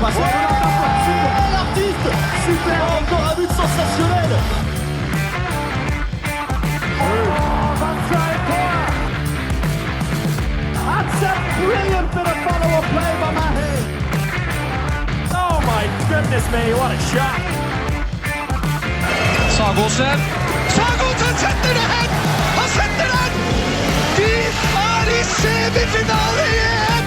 passe l'artiste. Super, encore un but sensationnel. That's a brilliant bit of follow-up play by Mahe. Oh my goodness me, what a shot. Sagosen setter det hen! Han setter den! De er i semifinale igjen!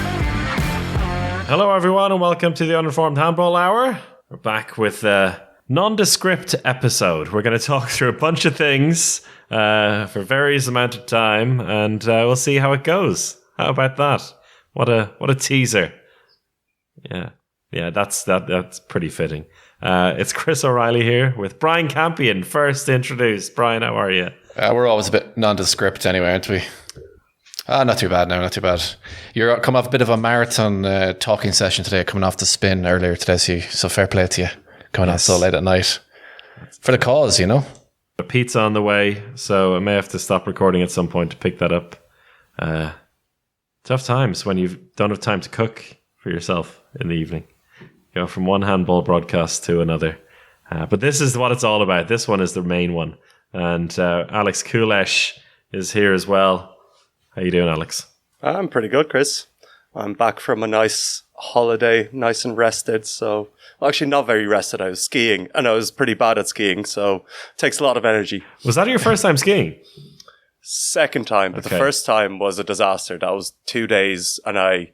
Hello everyone and welcome to the Uninformed Handball Hour. We're back with a nondescript episode. We're going to talk through a bunch of things for various amount of time and we'll see how it goes. How about that? What a teaser. Yeah, that's pretty fitting. It's Chris O'Reilly here with Brian Campion, first introduced. Brian, how are you? We're always a bit nondescript anyway, aren't we? Not too bad now, not too bad. You're come off a bit of a marathon talking session today, coming off the spin earlier today, so fair play to you, coming on so late at night. For the cause, you know. A pizza on the way, so I may have to stop recording at some point to pick that up. Tough times when you don't have time to cook for yourself in the evening. Go from one handball broadcast to another. But this is what it's all about. This one is the main one. And Alex Kulesh is here as well. How you doing, Alex? I'm pretty good, Chris. I'm back from a nice holiday, nice and rested. So, well, actually not very rested. I was skiing and I was pretty bad at skiing. So it takes a lot of energy. Was that your first time skiing? Second time, but Okay. the first time was a disaster. That was 2 days and I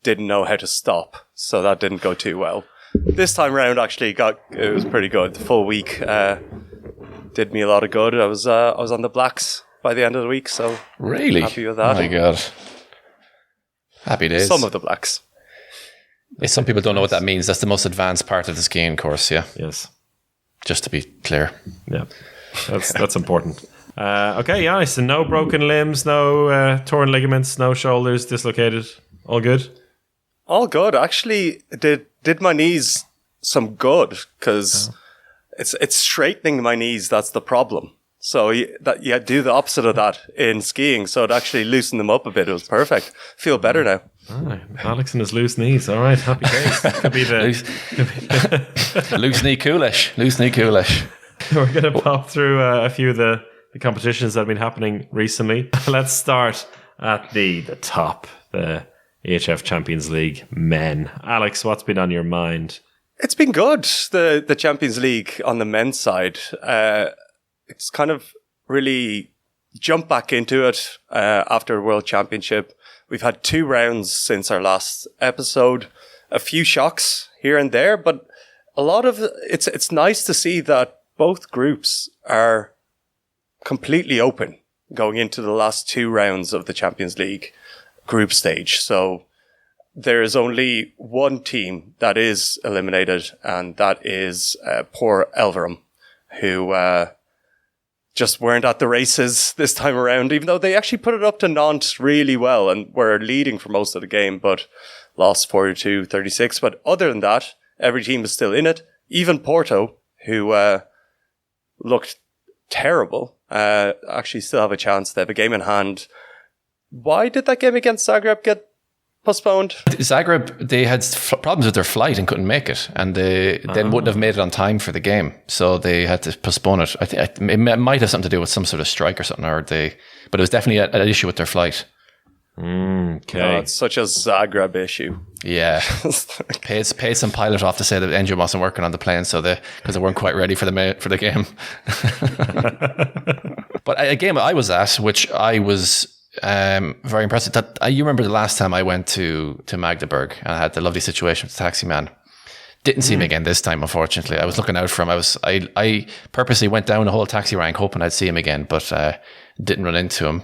didn't know how to stop. So that didn't go too well. This time around actually it was pretty good. The full week did me a lot of good. I was on the blacks by the end of the week, so Really? happy with that. Oh my God. Happy days. Some of the blacks. Some people don't know what that means. That's the most advanced part of the skiing course, yeah. Yes. Just to be clear. Yeah. That's important. Okay, yeah, so no broken limbs, no torn ligaments, no shoulders dislocated. All good? All good. Actually, did my knees some good because it's straightening my knees. That's the problem. So you do the opposite of that in skiing. So it actually loosened them up a bit. It was perfect. Feel better now. Oh, Alex and his loose knees. All right, happy days. Could be the... Loose knee coolish. Loose knee coolish. We're going to pop through a few of the competitions that have been happening recently. Let's start at the top, the EHF Champions League men. Alex, what's been on your mind? It's been good. The Champions League on the men's side. It's kind of really jumped back into it after World Championship. We've had 2 rounds since our last episode. A few shocks here and there, but a lot of it's nice to see that both groups are completely open going into the last 2 rounds of the Champions League group stage. So there is only one team that is eliminated, and that is poor Elverum, who just weren't at the races this time around, even though they actually put it up to Nantes really well and were leading for most of the game, but lost 42-36. But other than that, every team is still in it. Even Porto, who looked terrible, actually still have a chance. They have a game in hand. Why did that game against Zagreb get postponed? Zagreb, they had problems with their flight and couldn't make it, and they then wouldn't have made it on time for the game, so they had to postpone it. I think it might have something to do with some sort of strike or something, but it was definitely an issue with their flight. Okay. It's such a Zagreb issue. Yeah, paid some pilot off to say that the engine wasn't working on the plane, because they weren't quite ready for the game. But a game I was at, which I was very impressive. That you remember the last time I went to Magdeburg and I had the lovely situation with the taxi man. Didn't see him again this time, unfortunately. I was looking out for him. I purposely went down the whole taxi rank hoping I'd see him again, but didn't run into him.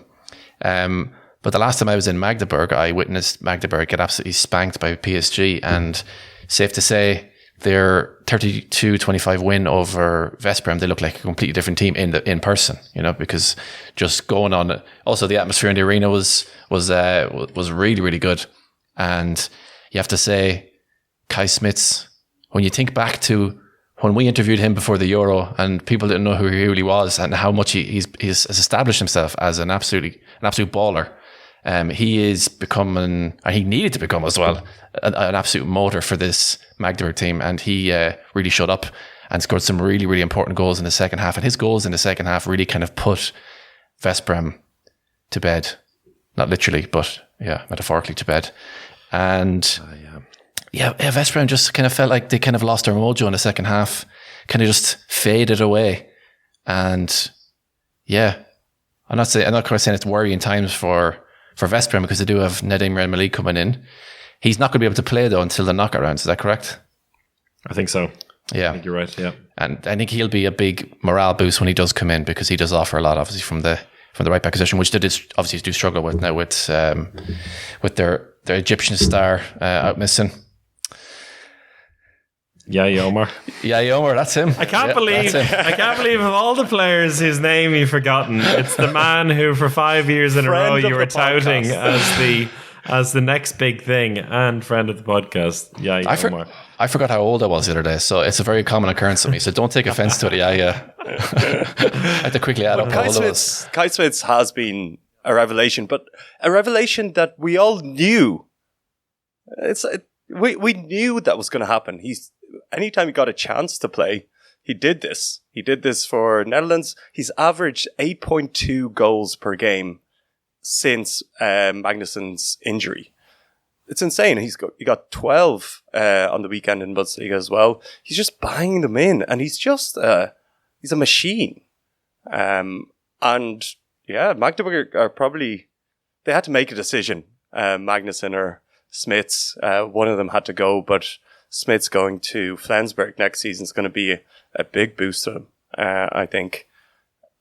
But the last time I was in Magdeburg, I witnessed Magdeburg get absolutely spanked by PSG, and safe to say, their 32-25 win over Veszprém, they look like a completely different team in person, because just going on. Also, the atmosphere in the arena was really, really good. And you have to say, Kai Smits, when you think back to when we interviewed him before the Euro and people didn't know who he really was and how much he's established himself as an absolute baller. He is becoming, and he needed to become as well, an absolute motor for this Magdeburg team. And he really showed up and scored some really, really important goals in the second half. And his goals in the second half really kind of put Veszprém to bed. Not literally, but metaphorically to bed. And Veszprém just kind of felt like they kind of lost their mojo in the second half, kind of just faded away. And I'm not quite saying it's worrying times for Veszprém, because they do have Nedim Malik coming in. He's not going to be able to play though until the knockout rounds. Is that correct? I think so. Yeah, I think you're right. Yeah, and I think he'll be a big morale boost when he does come in, because he does offer a lot, obviously, from the right back position, which they did obviously do struggle with now with their Egyptian star out missing. Yaya Omar. Yaya Omar, that's him. I can't believe of all the players whose name you've forgotten, it's the man who for 5 years in a row you were touting as the next big thing, and friend of the podcast, Yaya Omar. I forgot how old I was the other day, so it's a very common occurrence to me. So don't take offense to it, Yaya. I had to quickly add up how old I was. Kai Smits has been a revelation, but a revelation that we all knew. We knew that was going to happen. Anytime he got a chance to play, he did this. He did this for Netherlands. He's averaged 8.2 goals per game since Magnussen's injury. It's insane. He got 12 on the weekend in Bundesliga as well. He's just banging them in, and he's just he's a machine. Magdeburg are probably, they had to make a decision. Magnussen or Smits, one of them had to go, but Smits going to Flensburg next season is going to be a big boost to them, I think.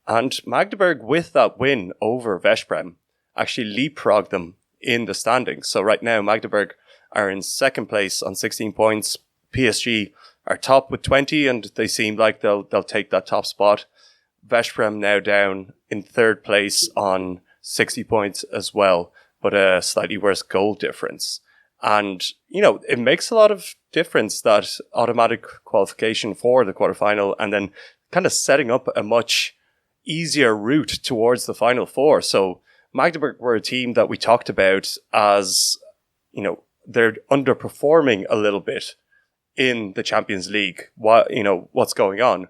And Magdeburg, with that win over Veszprém, actually leapfrogged them in the standings. So right now, Magdeburg are in second place on 16 points. PSG are top with 20, and they seem like they'll take that top spot. Veszprém now down in third place on 60 points as well, but a slightly worse goal difference. And, it makes a lot of difference, that automatic qualification for the quarterfinal, and then kind of setting up a much easier route towards the final four. So Magdeburg were a team that we talked about as, they're underperforming a little bit in the Champions League. What's going on?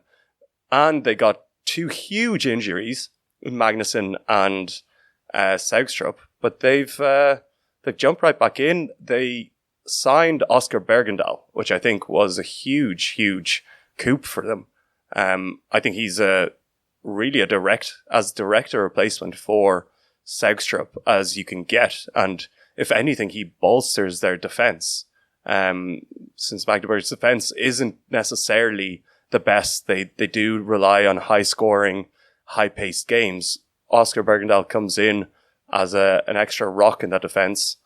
And they got two huge injuries, Magnussen and Saugstrup, but they've jumped right back in. They signed Oscar Bergendahl, which I think was a huge, huge coup for them. I think he's really a direct replacement for Saugstrup as you can get. And if anything, he bolsters their defense. Since Magdeburg's defense isn't necessarily the best, they do rely on high scoring, high paced games. Oscar Bergendahl comes in as an extra rock in that defense.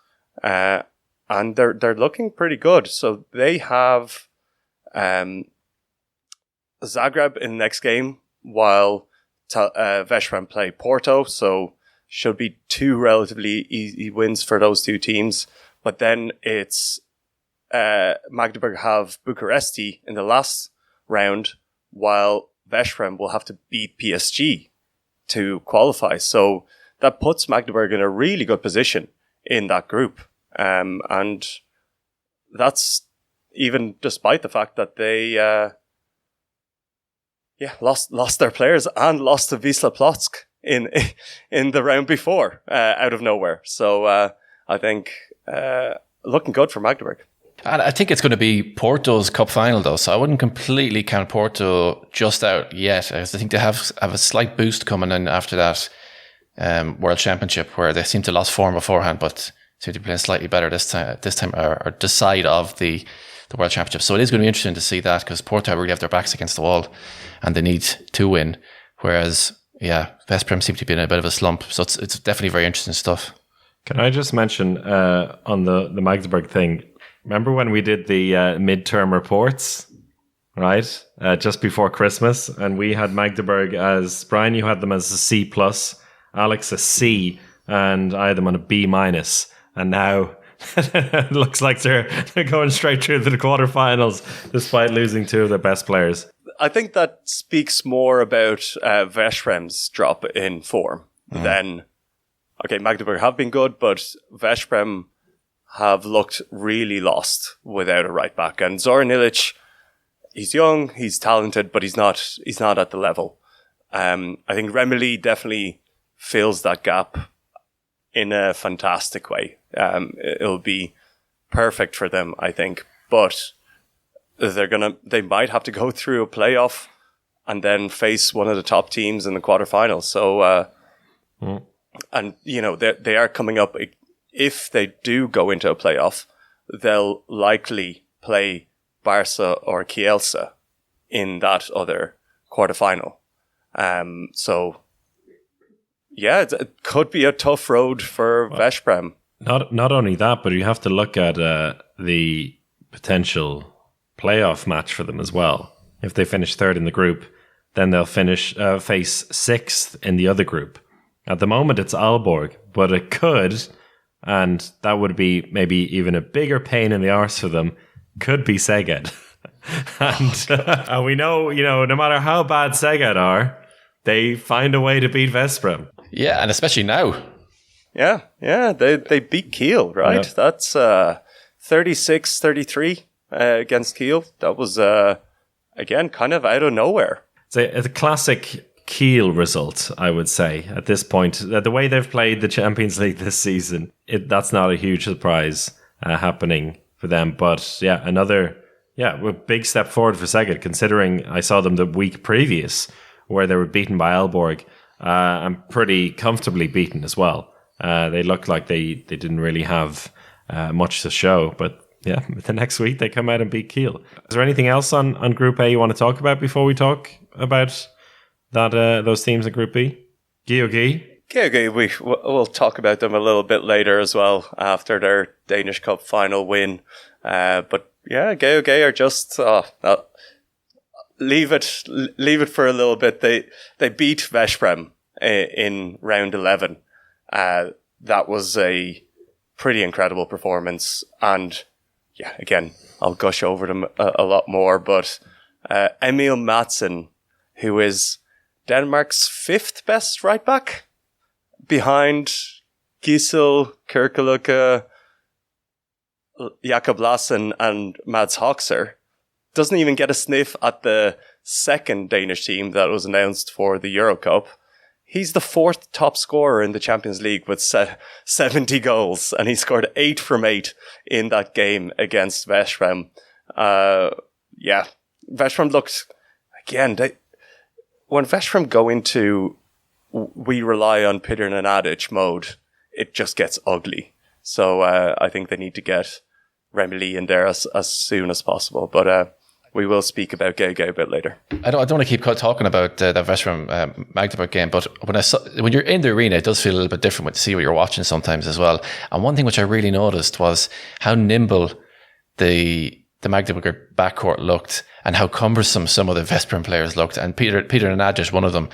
And they're looking pretty good. So they have Zagreb in the next game, while Veszprém play Porto. So should be two relatively easy wins for those two teams. But then it's Magdeburg have Bucuresti in the last round, while Veszprém will have to beat PSG to qualify. So that puts Magdeburg in a really good position in that group. And that's even despite the fact that they lost their players and lost to Wisla Plock in the round before out of nowhere. So I think looking good for Magdeburg. And I think it's going to be Porto's cup final though, so I wouldn't completely count Porto just out yet. I think they have a slight boost coming in after that World Championship, where they seem to lost form beforehand, but seem to be playing slightly better this time or this side of the World Championship. So it is going to be interesting to see that, because Porto really have their backs against the wall and they need to win, whereas Veszprém seem to be in a bit of a slump. So it's definitely very interesting stuff. Can I just mention on the Magdeburg thing? Remember when we did the midterm reports, right? Just before Christmas, and we had Magdeburg as, Brian, you had them as a C+, Alex a C, and I had them on a B-. And now it looks like they're going straight through to the quarterfinals, despite losing two of their best players. I think that speaks more about Veszprém's drop in form than okay, Magdeburg have been good, but Veszprem have looked really lost without a right back. And Zoran Ilic, he's young, he's talented, but he's not at the level. I think Remili definitely fills that gap in a fantastic way. It'll be perfect for them, I think. But they might have to go through a playoff and then face one of the top teams in the quarterfinals. So, and they are coming up. If they do go into a playoff, they'll likely play Barca or Kielce in that other quarterfinal. So, yeah, it could be a tough road for Veszprem. Not only that, but you have to look at the potential playoff match for them as well. If they finish third in the group, then they'll face sixth in the other group. At the moment, it's Aalborg, but it could, and that would be maybe even a bigger pain in the arse for them, could be Szeged. And we know, no matter how bad Szeged are, they find a way to beat Veszprem. Yeah, and especially now. Yeah, they beat Kiel, right? Yeah. That's 36-33 against Kiel. That was, again, kind of out of nowhere. It's a classic Kiel result, I would say, at this point. The way they've played the Champions League this season, that's not a huge surprise happening for them. But yeah, another big step forward for Szeged, considering I saw them the week previous where they were beaten by Aalborg and pretty comfortably beaten as well. They looked like they didn't really have much to show, but yeah, the next week they come out and beat Kiel. Is there anything else on Group A you want to talk about before we talk about those teams in Group B? GOG? GOG, we'll talk about them a little bit later as well after their Danish Cup final win. But yeah, GOG are just leave it for a little bit. They beat Veszprem in round 11. That was a pretty incredible performance, and yeah, again, I'll gush over them a lot more, but Emil Madsen, who is Denmark's 5th best right back, behind Gisel, Kirkelucke, Jakob Lassen and Mads Hoxer, doesn't even get a sniff at the second Danish team that was announced for the Euro Cup. He's the 4th top scorer in the Champions League with 70 goals, and he scored 8 from 8 in that game against Veszprem. Veszprem looked, again, when Veszprem go into we rely on Peter Nenadic mode, it just gets ugly. So I think they need to get Remili in there as soon as possible. But we will speak about GOG a bit later. I don't want to keep talking about the Veszprem Magdeburg game, but when you're in the arena, it does feel a little bit different to see what you're watching sometimes as well. And one thing which I really noticed was how nimble the Magdeburg backcourt looked and how cumbersome some of the Veszprem players looked. And Peter Nenadic, one of them,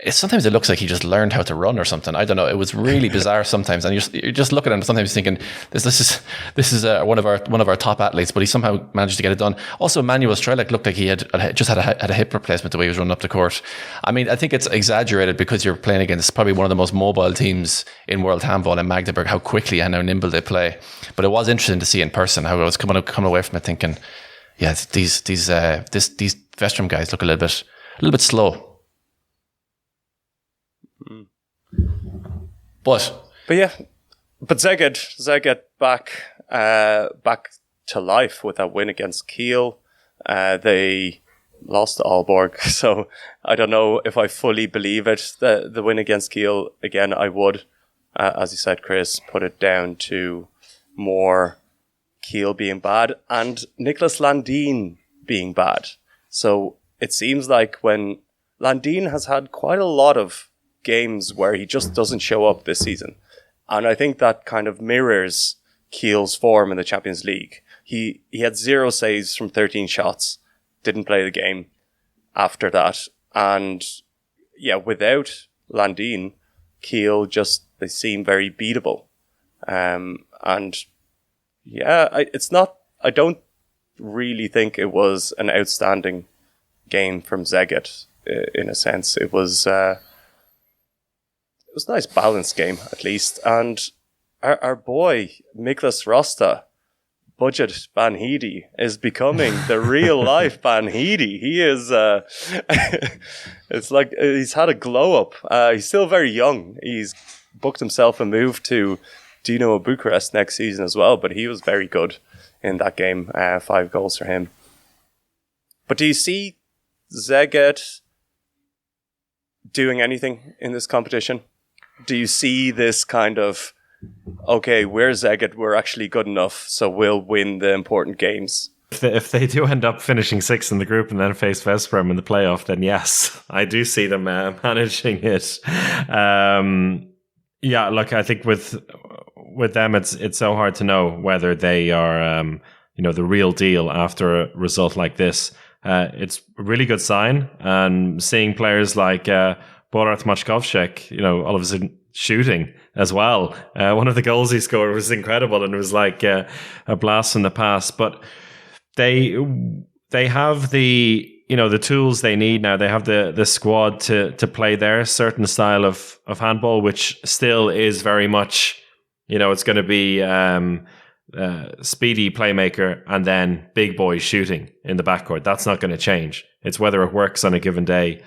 sometimes it looks like he just learned how to run or something. I don't know. It was really bizarre sometimes, and you're just looking at him sometimes thinking this is one of our top athletes, but he somehow managed to get it done. Also, Manuel Strelec looked like he had a hip replacement the way he was running up the court. I mean, I think it's exaggerated because you're playing against probably one of the most mobile teams in world handball in Magdeburg, how quickly and how nimble they play. But it was interesting to see in person how I was coming away from it thinking, yeah, these Veszprem guys look a little bit slow. But Szeged back to life with that win against Kiel. They lost to Aalborg, so I don't know if I fully believe it. The win against Kiel, again, I would, as you said, Chris, put it down to more Kiel being bad and Niklas Landin being bad. So it seems like when Landin has had quite a lot of games where he just doesn't show up this season. And I think that kind of mirrors Kiel's form in the Champions League. He had 0 saves from 13 shots, didn't play the game after that. And yeah, without Landin, Kiel they seem very beatable. And yeah, I don't really think it was an outstanding game from Szeged in a sense. It was was a nice balanced game at least. And our boy Miklas Rosta, budget Banhidi, is becoming the real life Banhidi. He is. It's like he's had a glow up. He's still very young. He's booked himself a move to Dino Bucharest next season as well. But he was very good in that game. 5 goals for him. But do you see Szeged doing anything in this competition? Do you see this kind of, okay, we're Szeged, we're actually good enough, so we'll win the important games? If they do end up finishing 6th in the group and then face Veszprem in the playoff, then yes, I do see them managing it. Yeah, look, I think with them, it's so hard to know whether they are, the real deal after a result like this. It's a really good sign, and seeing players like Borat Machkovchik, all of a sudden shooting as well. One of the goals he scored was incredible, and it was like a blast from the past. But they have the tools they need now. They have the squad to play their certain style of handball, which still is very much, it's going to be speedy playmaker and then big boys shooting in the backcourt. That's not going to change. It's whether it works on a given day,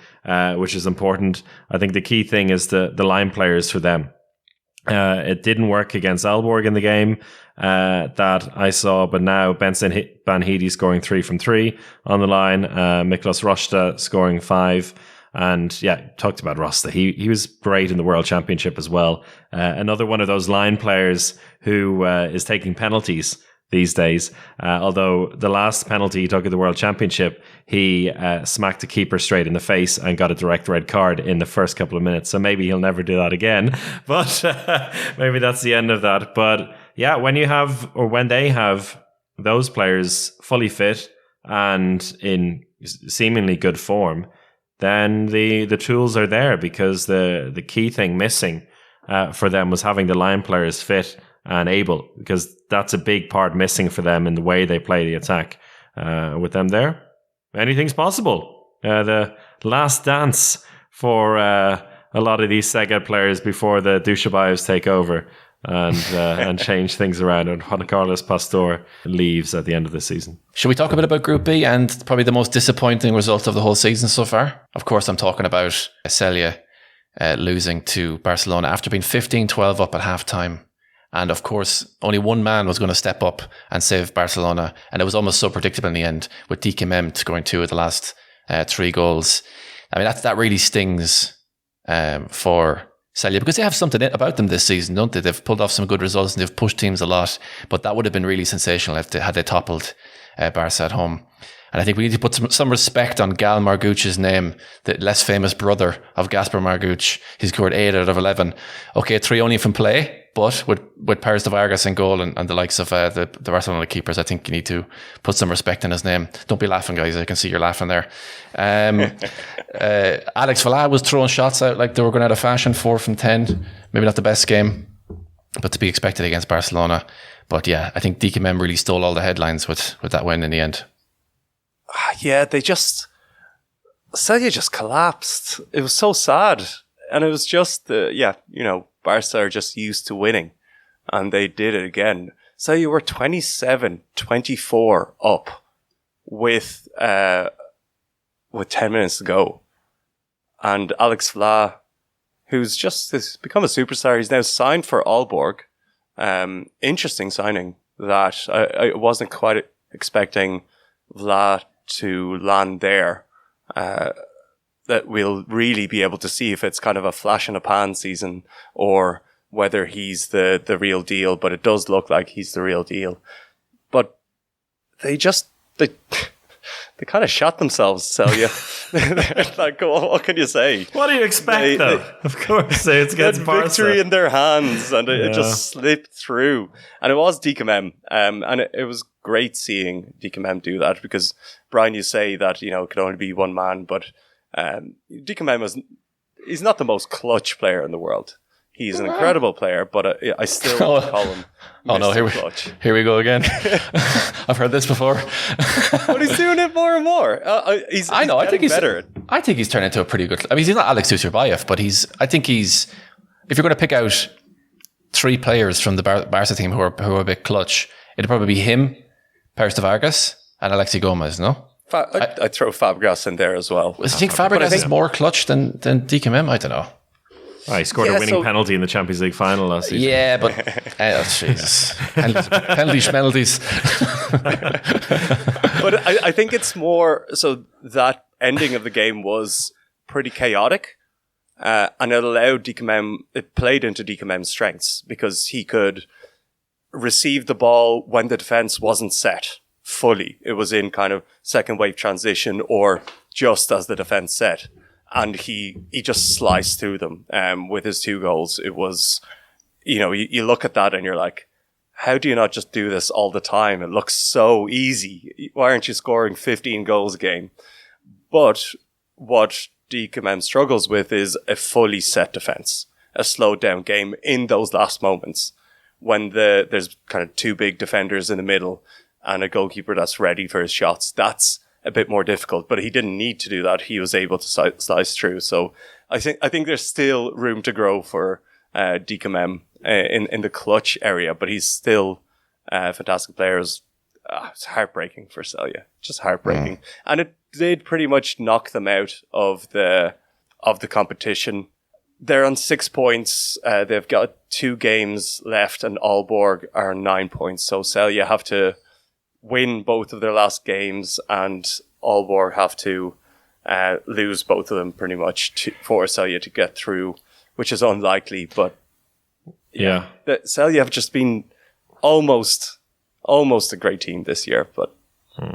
which is important. I think the key thing is the line players for them. It didn't work against Aalborg in the game that I saw, but now Benson Banhidi scoring 3 from 3 on the line, Miklas Rosta scoring 5. And yeah, talked about Rosta. He was great in the World Championship as well. Another one of those line players who is taking penalties these days. Although the last penalty he took at the World Championship, he smacked a keeper straight in the face and got a direct red card in the first couple of minutes. So maybe he'll never do that again. But maybe that's the end of that. But yeah, when they have those players fully fit and in seemingly good form, then the tools are there, because the key thing missing for them was having the line players fit and able, because that's a big part missing for them in the way they play the attack. With them there, anything's possible. The last dance for a lot of these Szeged players before the Dushabayevs take over and change things around, and Juan Carlos Pastor leaves at the end of the season. Should we talk a bit about Group B and probably the most disappointing result of the whole season so far? Of course, I'm talking about Celje losing to Barcelona after being 15-12 up at half-time. And of course, only one man was going to step up and save Barcelona. And it was almost so predictable in the end, with Dike Mem scoring 2 of the last 3 goals. I mean, that really stings for Celje, because they have something about them this season, don't they? They've pulled off some good results and they've pushed teams a lot. But that would have been really sensational had they toppled Barca at home. And I think we need to put some respect on Gal Marguch's name, the less famous brother of Gaspar Marguch. He's scored 8 out of 11. Okay, 3 only from play, but with Paris de Vargas in goal and the likes of the Barcelona keepers, I think you need to put some respect in his name. Don't be laughing, guys. I can see you're laughing there. Alex Villa was throwing shots out like they were going out of fashion, 4 from 10. Maybe not the best game, but to be expected against Barcelona. But yeah, I think Dike Mem really stole all the headlines with that win in the end. Yeah, Celje just collapsed. It was so sad. And it was just, Barca are just used to winning. And they did it again. Celje were 27-24 up with 10 minutes to go. And Alex Vla, who's become a superstar, he's now signed for Aalborg. Interesting signing that I wasn't quite expecting Vla to land there. That we'll really be able to see if it's kind of a flash in a pan season or whether he's the real deal. But it does look like he's the real deal. But they kind of shot themselves, Celje. Like, what can you say? What do you expect, though? Of course, it's against Barca. Victory in their hands, and it just slipped through. And it was Dike Mem, and it was great seeing Dike Mem do that, because Brian, you say that it could only be one man, but Dike Mem he's not the most clutch player in the world. He's an incredible player, but I still call him Mr. Clutch. Here we go again. I've heard this before. But he's doing it more and more. I think he's better. I think he's turned into a pretty good. I mean, he's not Alex Tusurbayev, but I think he's if you're going to pick out 3 players from the Barca team who are a bit clutch, it'd probably be him, Pérez de Vargas, and Alexi Gomez, no? I'd throw Fabregas in there as well. Do you think Fabregas is more clutch than DKM? I don't know. Oh, he scored a winning penalty in the Champions League final last season. Yeah, but Jesus, penalties. But I think it's more so that ending of the game was pretty chaotic, and it allowed it played into DKM's strengths because he could receive the ball when the defense wasn't set fully. It was in kind of second wave transition or just as the defense set. And he just sliced through them with his 2 goals. It was, you look at that and you're like, how do you not just do this all the time? It looks so easy. Why aren't you scoring 15 goals a game? But what DKM struggles with is a fully set defense, a slowed down game in those last moments when there's kind of 2 big defenders in the middle and a goalkeeper that's ready for his shots. That's a bit more difficult, but he didn't need to do that. He was able to slice through. So I think there's still room to grow for DKM in the clutch area, but he's still a fantastic player. It's heartbreaking for Celje, just heartbreaking. And it did pretty much knock them out of the competition. They're on 6 points. They've got 2 games left, and Aalborg are on 9 points. So Celje have to win both of their last games, and Aalborg have to lose both of them pretty much for Celje to get through, which is unlikely. But yeah, Celje have just been almost a great team this year. But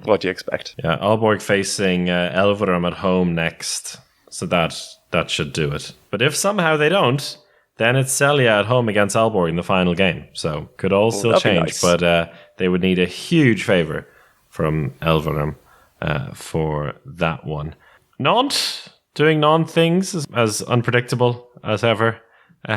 what do you expect? Yeah, Aalborg facing Elverum at home next, so that should do it. But if somehow they don't, then it's Celje at home against Aalborg in the final game. So could all still change, nice. But they would need a huge favour from Elverum for that one. Nantes doing non-things as unpredictable as ever.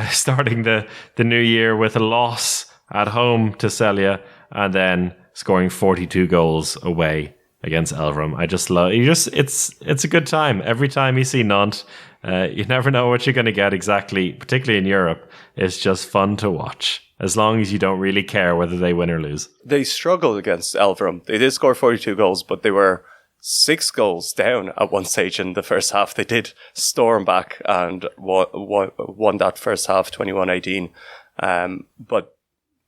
Starting the new year with a loss at home to Celje and then scoring 42 goals away against Elverum. I just love it's a good time. Every time you see Nantes, you never know what you're going to get exactly, particularly in Europe. It's just fun to watch, as long as you don't really care whether they win or lose. They struggled against Elverum. They did score 42 goals, but they were 6 goals down at one stage in the first half. They did storm back and won that first half, 21-18. But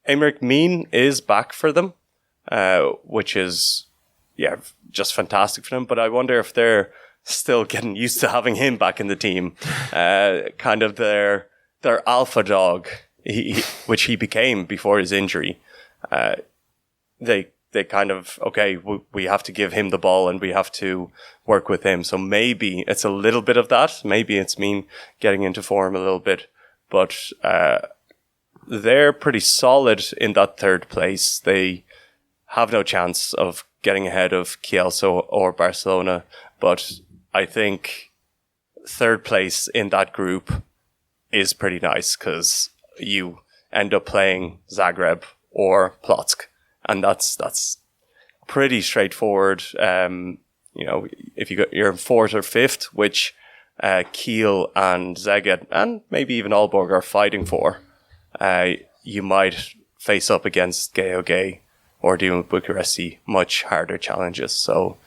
Aymeric Meen is back for them, which is just fantastic for them. But I wonder if they're still getting used to having him back in the team. Kind of their alpha dog, which he became before his injury. They kind of, okay, we have to give him the ball and we have to work with him. So maybe it's a little bit of that. Maybe it's Meen getting into form a little bit. But they're pretty solid in that 3rd place. They have no chance of getting ahead of Kielce or Barcelona. But I think 3rd place in that group is pretty nice because you end up playing Zagreb or Plock. And that's pretty straightforward. If you're in 4th or 5th, which Kiel and Szeged and maybe even Aalborg are fighting for, you might face up against GOG or Dinamo Bucharest, much harder challenges. So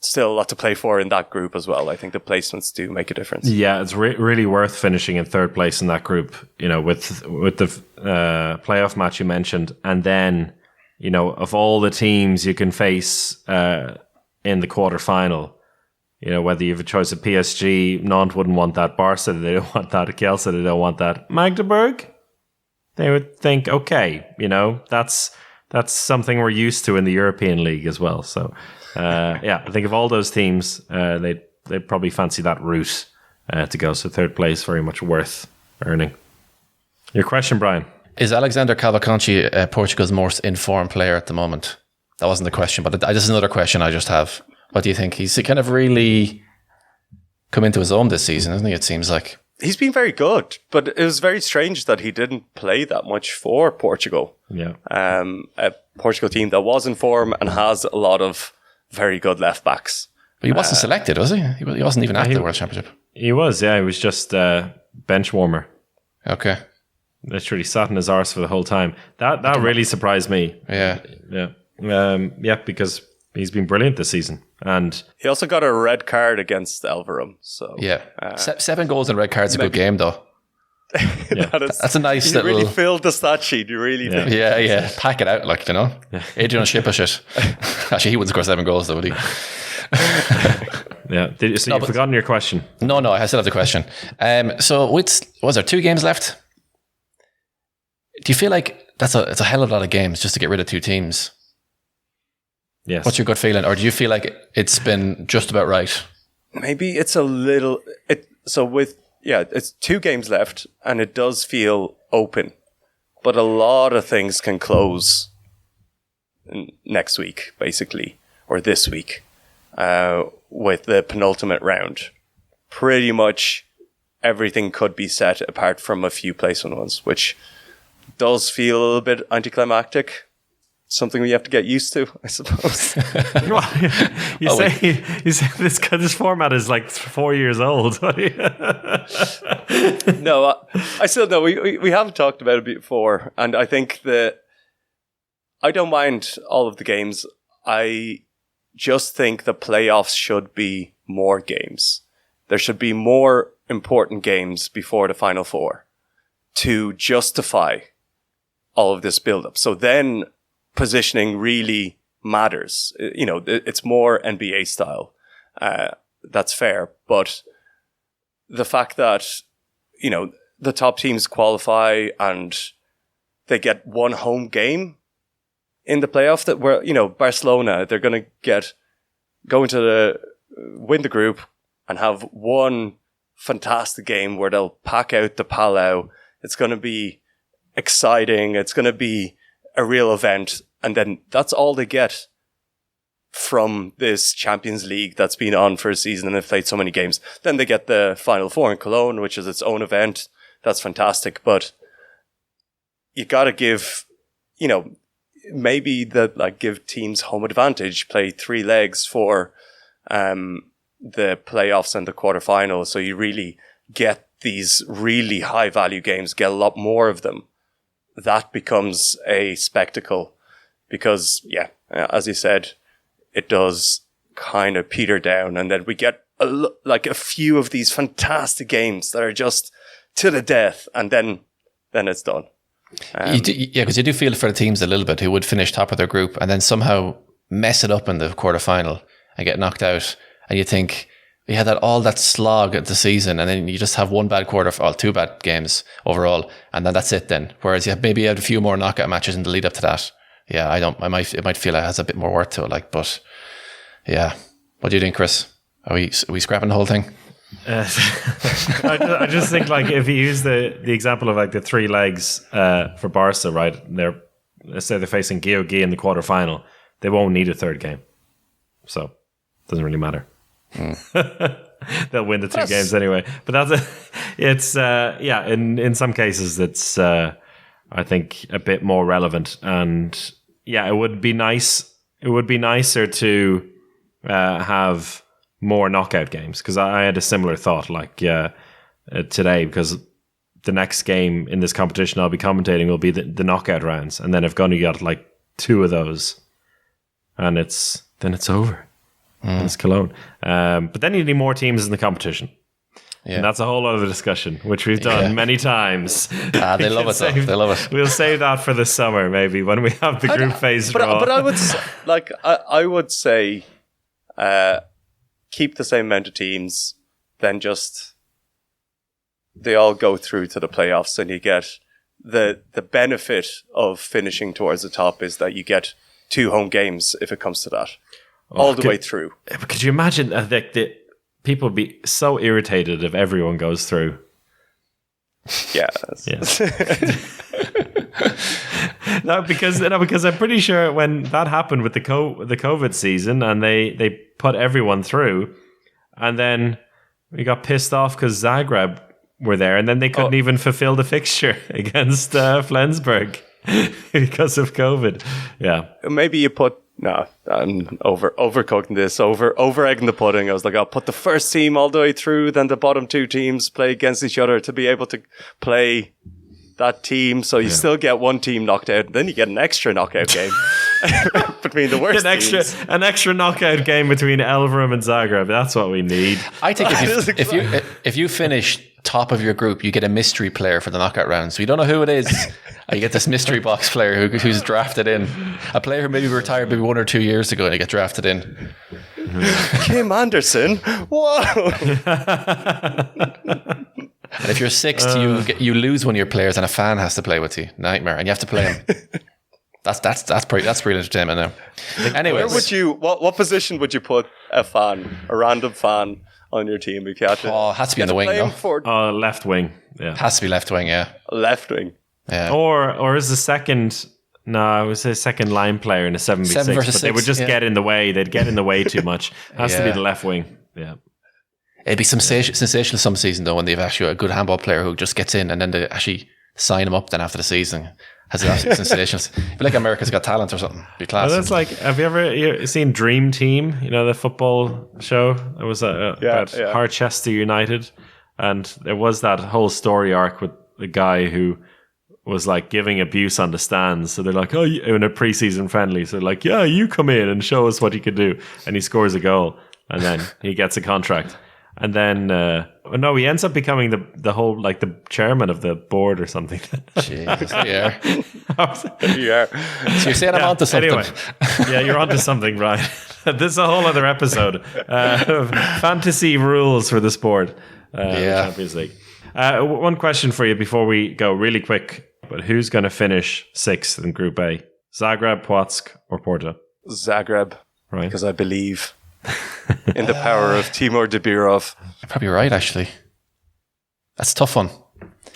still a lot to play for in that group as well. I think the placements do make a difference. Yeah, it's really worth finishing in 3rd place in that group, with the playoff match you mentioned. And then, of all the teams you can face in the quarterfinal, whether you have a choice of PSG, Nantes wouldn't want that. Barca, they don't want that. Kielce, they don't want that. Magdeburg, they would think, okay, that's something we're used to in the European League as well. So, I think of all those teams, they'd probably fancy that route to go. So 3rd place, very much worth earning. Your question, Brian? Is Alexander Cavalcanti Portugal's most informed player at the moment? That wasn't the question, but this is another question I just have. What do you think? He's kind of really come into his own this season, isn't he? It seems like. He's been very good, but it was very strange that he didn't play that much for Portugal. Yeah. A Portugal team that was in form and has a lot of very good left backs. But he wasn't selected, was he? He wasn't even at the World Championship. He was, yeah. He was just bench warmer. Okay. Literally sat in his arse for the whole time. That really surprised me. Yeah. Yeah, because he's been brilliant this season. And he also got a red card against Elverum. So yeah, 7 goals and red cards a good game though. That's a nice you little. really filled the stat sheet. You really did. Yeah. Pack it out, like, you know. Adrian Shipper shit. Actually, he wouldn't score 7 goals though, would he? Yeah. You've forgotten your question. No, I still have the question. So was there 2 games left? Do you feel like it's a hell of a lot of games just to get rid of 2 teams? Yes. What's your gut feeling? Or do you feel like it's been just about right? Maybe it's a little... it's 2 games left and it does feel open. But a lot of things can close next week, basically, or this week, with the penultimate round. Pretty much everything could be set apart from a few placement ones, which does feel a little bit anticlimactic. Something we have to get used to, I suppose. You say this format is like 4 years old. No, I still know we haven't talked about it before, and I think that I don't mind all of the games. I just think the playoffs should be more games. There should be more important games before the Final Four to justify all of this build-up. So then positioning really matters. You know, it's more NBA style. That's fair. But the fact that, you know, the top teams qualify and they get one home game in the playoff, that where, you know, Barcelona, they're going to win the group and have one fantastic game where they'll pack out the Palau. It's going to be exciting. It's going to be a real event. And then that's all they get from this Champions League that's been on for a season and they've played so many games. Then they get the Final Four in Cologne, which is its own event. That's fantastic. But you got to give, you know, maybe give teams home advantage, play 3 legs for the playoffs and the quarterfinals. So you really get these really high value games, get a lot more of them. That becomes a spectacle because, as you said, it does kind of peter down. And then we get a few of these fantastic games that are just to the death, and then it's done. Because you do feel for the teams a little bit who would finish top of their group and then somehow mess it up in the quarterfinal and get knocked out. And you think, you had all that slog at the season, and then you just have 1 bad quarter, or 2 bad games overall, and then that's it then. Whereas you maybe had a few more knockout matches in the lead up to that. Yeah, it might feel like it has a bit more worth to it, but yeah. What do you think, Chris? Are we scrapping the whole thing? I just think, like, if you use the example of like the 3 legs for Barca, right? Let's say they're facing GOG in the quarterfinal, they won't need a 3rd game, so it doesn't really matter. They'll win the 2 games anyway. But in some cases it's I think a bit more relevant, and it would be nicer to have more knockout games, because I had a similar thought today, because the next game in this competition I'll be commentating will be the knockout rounds, and then I've only got like 2 of those, and then it's over. It's Cologne. But then you need more teams in the competition. Yeah. And that's a whole other discussion, which we've done many times. They love it, though. They love it. We'll save that for the summer, maybe, when we have the group phase draw. But I would say keep the same amount of teams, then just they all go through to the playoffs, and you get the benefit of finishing towards the top is that you get 2 home games if it comes to that. All the way through. Could you imagine that people would be so irritated if everyone goes through? Yeah. No, because I'm pretty sure when that happened with the COVID season, and they put everyone through, and then we got pissed off because Zagreb were there, and then they couldn't even fulfill the fixture against Flensburg because of COVID. Yeah. Maybe you put No, I'm overcooking this, over egging the pudding. I was like, I'll put the first team all the way through, then the bottom two teams play against each other to be able to play that team. So you still get one team knocked out, then you get an extra knockout game between the worst teams. An extra knockout game between Elverum and Zagreb. That's what we need. I think if you finish top of your group, you get a mystery player for the knockout round. So you don't know who it is. You get this mystery box player who's drafted in. A player who maybe retired maybe 1 or 2 years ago and they get drafted in. Kim Anderson? Whoa! And if you're sixth, you lose one of your players and a fan has to play with you. Nightmare. And you have to play him. That's pretty entertainment now. Anyway, what position would you put a random fan on your team if you had to? Oh, it has to be in the wing, though. Left wing. Yeah. Has to be left wing, yeah. Left wing. Yeah. Or is the second... No, it was a second line player in a 7v6. 7 versus 6, they would just get in the way. They'd get in the way too much. Has to be the left wing. Yeah. It'd be sensational some season, though, when they've actually a good handball player who just gets in and then they actually sign him up then after the season. Has an absolute sensational. It'd be like America's Got Talent or something. It'd be class. Well, that's like, have you ever seen Dream Team? You know, the football show? It was about Harchester United. And there was that whole story arc with the guy who was like giving abuse on the stands. So they're like, oh, in a preseason friendly. So they're like, yeah, you come in and show us what you can do. And he scores a goal. And then he gets a contract. And then, he ends up becoming the whole, like the chairman of the board or something. Jeez, yeah. Yeah. So you're saying I'm onto something. Anyway, yeah, you're onto something, Brian. This is a whole other episode of fantasy rules for the sport. Champions League. One question for you before we go really quick. But who's going to finish 6th in Group A? Zagreb, Płock, or Porto? Zagreb. Right. Because I believe in the power of Timur Debirov. You're probably right, actually. That's a tough one.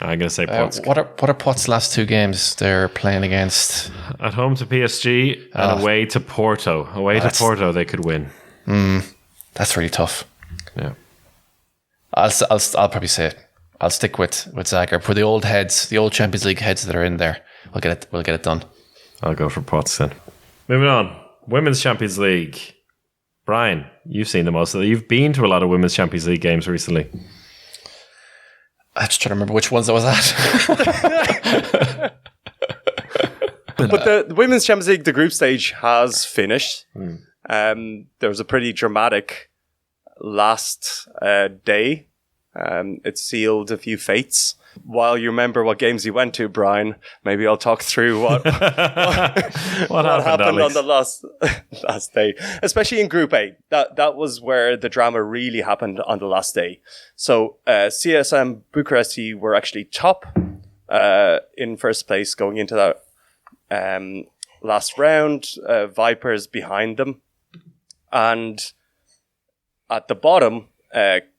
I'm going to say Płock. What are Płock's last 2 games they're playing against? At home to PSG and away to Porto. To Porto, they could win. That's really tough. Yeah. I'll probably say it. I'll stick with Zagreb for the old heads, the old Champions League heads that are in there. We'll get it done. I'll go for Płock then. Moving on, Women's Champions League. Brian, you've seen the most of it. You've been to a lot of Women's Champions League games recently. I'm just trying to remember which ones I was at. But the Women's Champions League, the group stage has finished. There was a pretty dramatic last day. It sealed a few fates. While you remember what games you went to, Brian, maybe I'll talk through what happened on the last day, especially in Group A. That was where the drama really happened on the last day. So CSM Bucharest were actually top in first place going into that last round. Vipers behind them, and at the bottom,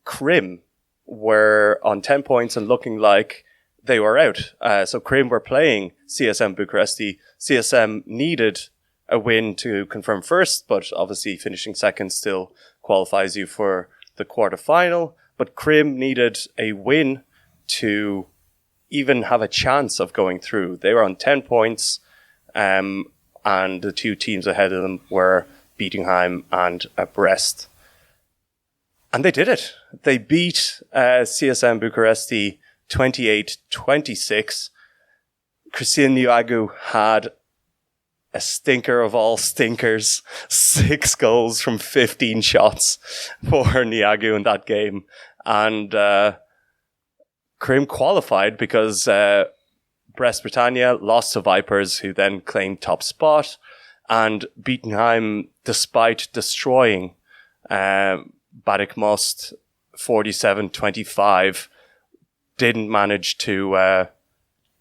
Krim were on 10 points and looking like they were out. So Krim were playing CSM Bucharest. CSM needed a win to confirm first, but obviously finishing second still qualifies you for the quarterfinal. But Krim needed a win to even have a chance of going through. They were on 10 points, and the 2 teams ahead of them were Bietigheim and Brest. And they did it. They beat CSM Bucharest 28-26. Christine Niagu had a stinker of all stinkers. 6 goals from 15 shots for Niagu in that game. And Krim qualified because Brest Britannia lost to Vipers, who then claimed top spot. And Bietigheim, despite destroying Badik Most 47-25, didn't manage to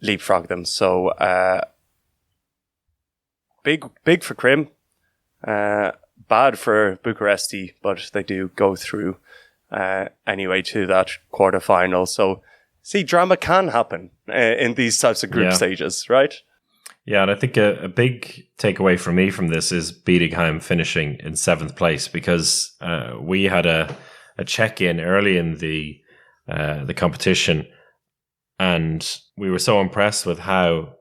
leapfrog them. So big for Krim, bad for Bucharesti, but they do go through anyway to that quarterfinal. So see, drama can happen in these types of group stages, right? Yeah, and I think a big takeaway for me from this is Bietigheim finishing in 7th place, because we had a check-in early in the competition, and we were so impressed with how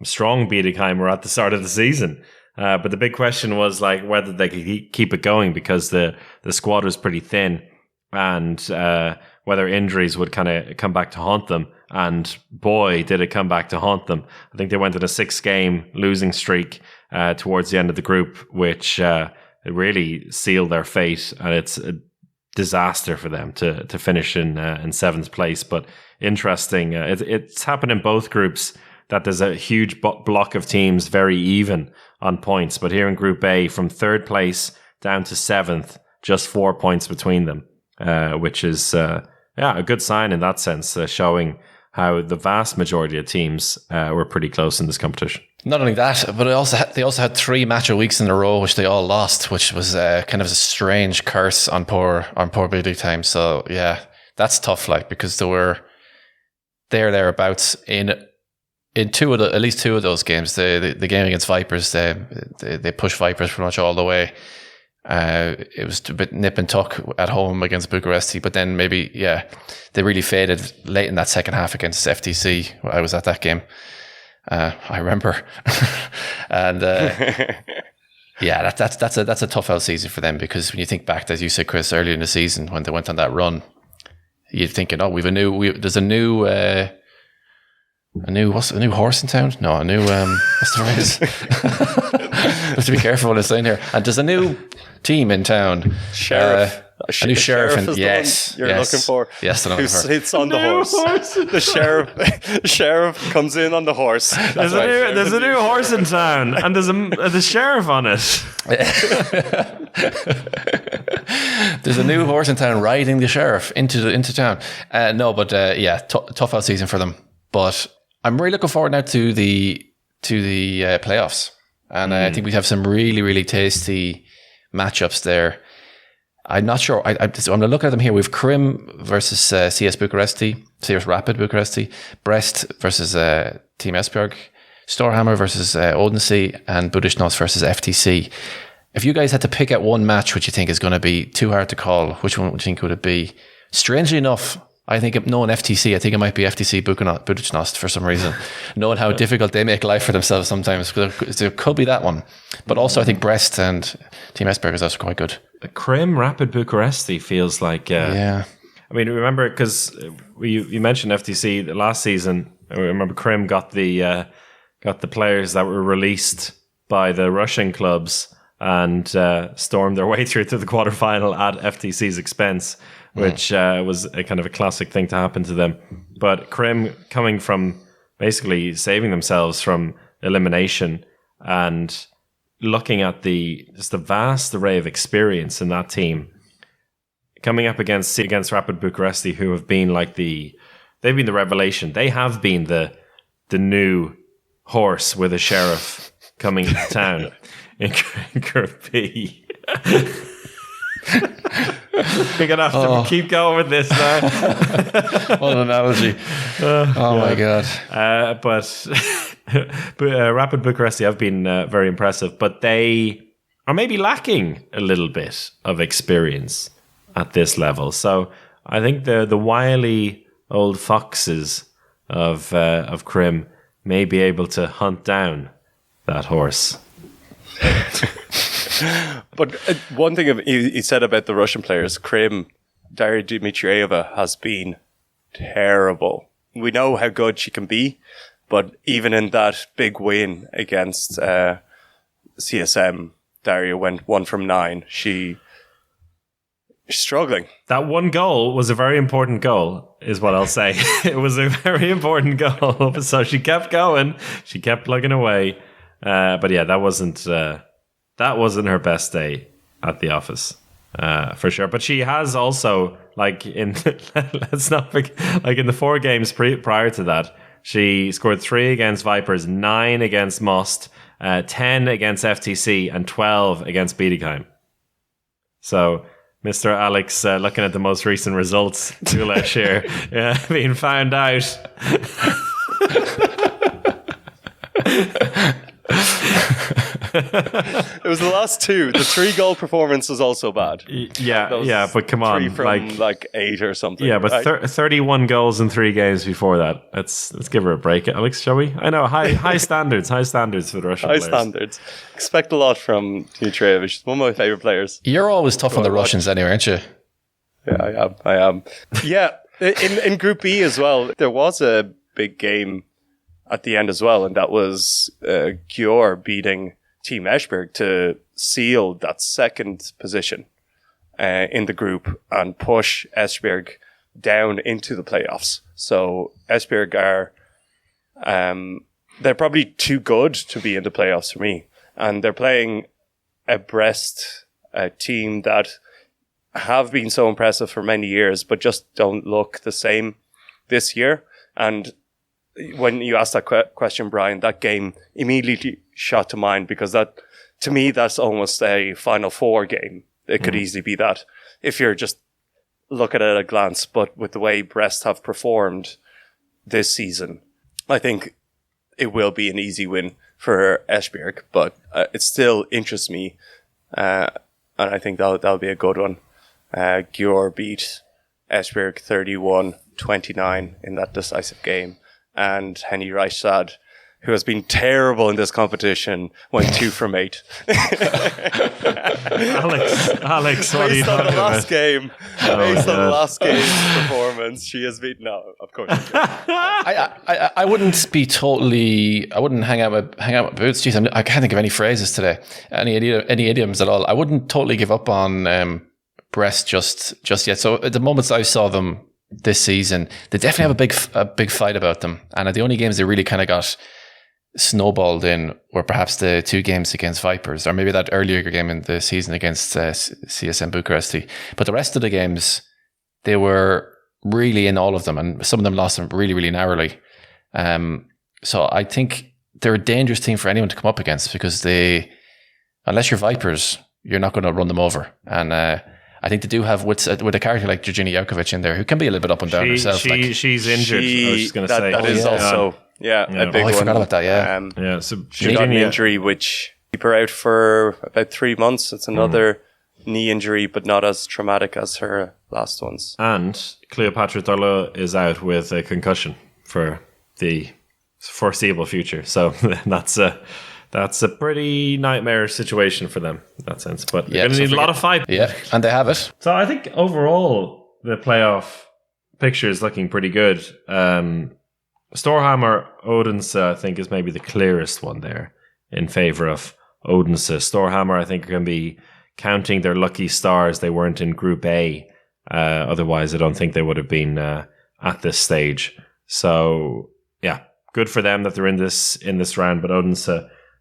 strong Bietigheim were at the start of the season. But the big question was like whether they could keep it going because the squad was pretty thin, and whether injuries would kind of come back to haunt them. And boy, did it come back to haunt them. I think they went on a 6-game losing streak towards the end of the group, which it really sealed their fate. And it's a disaster for them to finish in 7th place. But interesting, it's happened in both groups that there's a huge block of teams very even on points. But here in Group A, from 3rd place down to 7th, just 4 points between them, which is a good sign in that sense, showing how the vast majority of teams were pretty close in this competition. Not only that, but they also had 3 match of weeks in a row, which they all lost, which was kind of a strange curse on poor Big League time. So yeah, that's tough, like, because they were thereabouts in at least 2 of those games. The game against Vipers, they pushed Vipers pretty much all the way. It was a bit nip and tuck at home against Bucharesti, but then maybe, they really faded late in that second half against FTC. I was at that game. I remember. And, that's a tough out season for them, because when you think back, as you said, Chris, earlier in the season, when they went on that run, you're thinking, there's a new horse in town? No, a new, what's the phrase? I have to be careful what I'm saying here. And there's a new team in town. Sheriff. A new sheriff. Is the one you're looking for. Yes, who sits on the horse. The sheriff comes in on the horse. There's a new horse in town, and there's the sheriff on it. There's a new horse in town riding the sheriff into town. Tough out season for them. But I'm really looking forward now to the playoffs, and I think we have some really, really tasty matchups there. I'm not sure. I'm looking at them here. We've Krim versus CS Rapid Bucharesti, Brest versus Team Esbjerg, Storhamar versus Odense, and Budućnost versus FTC. If you guys had to pick out one match which you think is going to be too hard to call, which one would you think would it be? Strangely enough, I think knowing FTC, I think it might be FTC Budućnost for some reason. Knowing how difficult they make life for themselves sometimes, there could be that one. But also I think Brest and Team Esbjerg is also quite good. Krim Rapid Bucharesti feels like... I mean, remember, because you mentioned FTC last season. I remember Krim got the players that were released by the Russian clubs and stormed their way through to the quarterfinal at FTC's expense, which was a kind of a classic thing to happen to them. But Krim, coming from basically saving themselves from elimination and looking at the vast array of experience in that team, coming up against Rapid Bucharesti, who have been they've been the revelation. They have been the new horse with a sheriff coming into town in Group B. We're going to have to keep going with this now. What an analogy. My God. But Rapid Bucharesti have been very impressive, but they are maybe lacking a little bit of experience at this level. So I think the wily old foxes of Krim may be able to hunt down that horse. But one thing you said about the Russian players, Krim, Daria Dmitrieva has been terrible. We know how good she can be, but even in that big win against CSM, Daria went 1 from 9. She's struggling. That one goal was a very important goal, is what I'll say. It was a very important goal. So she kept going. She kept plugging away. But yeah, that wasn't her best day at the office, for sure. But she has also, let's not forget, in the 4 games prior to that, she scored 3 against Vipers, 9 against Most, 10 against FTC, and 12 against Bietigheim. So Mr. Alex, looking at the most recent results, Gulesh here, being found out. It was the last two. The 3-goal performance was also bad. Yeah, but come on, 3 from like 8 or something. Yeah, but right? 31 goals in 3 games before that. Let's give her a break, Alex, shall we? I know, high standards for the Russian High players. standards. Expect a lot from Dmitriev. She's one of my favorite players. You're always tough on the Russians anyway, aren't you? Yeah, I am. Yeah, in Group B as well, there was a big game at the end as well, and that was Gjør beating Team Esbjerg to seal that second position in the group and push Esbjerg down into the playoffs. So Esbjerg are they're probably too good to be in the playoffs for me, and they're playing a Brest team that have been so impressive for many years, but just don't look the same this year. And when you asked that question, Brian, that game immediately shot to mind, because that, to me, that's almost a Final Four game. It could easily be that if you're just look at it at a glance. But with the way Brest have performed this season, I think it will be an easy win for Esbjerg. But it still interests me, and I think that'll be a good one. Gjør beat Esbjerg 31-29 in that decisive game. And Henny Reistad, who has been terrible in this competition, went 2 from 8. Alex, what are you talking about? Based on the last game's performance, she has been... No, of course. I wouldn't be totally... I wouldn't hang out my boots. Jeez, I can't think of any phrases today. Any idioms at all. I wouldn't totally give up on Brest just yet. So at the moments I saw them this season, they definitely have a big fight about them. And the only games they really kind of got snowballed in were perhaps the 2 games against Vipers, or maybe that earlier game in the season against CSM Bucharest. But the rest of the games, they were really in all of them, and some of them lost them really, really narrowly. So I think they're a dangerous team for anyone to come up against, because unless you're Vipers, you're not going to run them over. And I think they do have, with a character like Georgina Jankovic in there, who can be a little bit up and down herself. She's injured. I was just going to say. That is also a big one. I forgot about that, So she got an injury which keep her out for about 3 months. It's another knee injury, but not as traumatic as her last ones. And Cleopatra Darlo is out with a concussion for the foreseeable future. So that's a pretty nightmare situation for them in that sense. But they're going to need a lot of fight. Yeah, and they have it. So I think overall, the playoff picture is looking pretty good. Storhamar Odense, I think, is maybe the clearest one there in favour of Odense. Storhamar, I think, are going to be counting their lucky stars. They weren't in Group A. Otherwise, I don't think they would have been at this stage. So, yeah, good for them that they're in this round. But Odense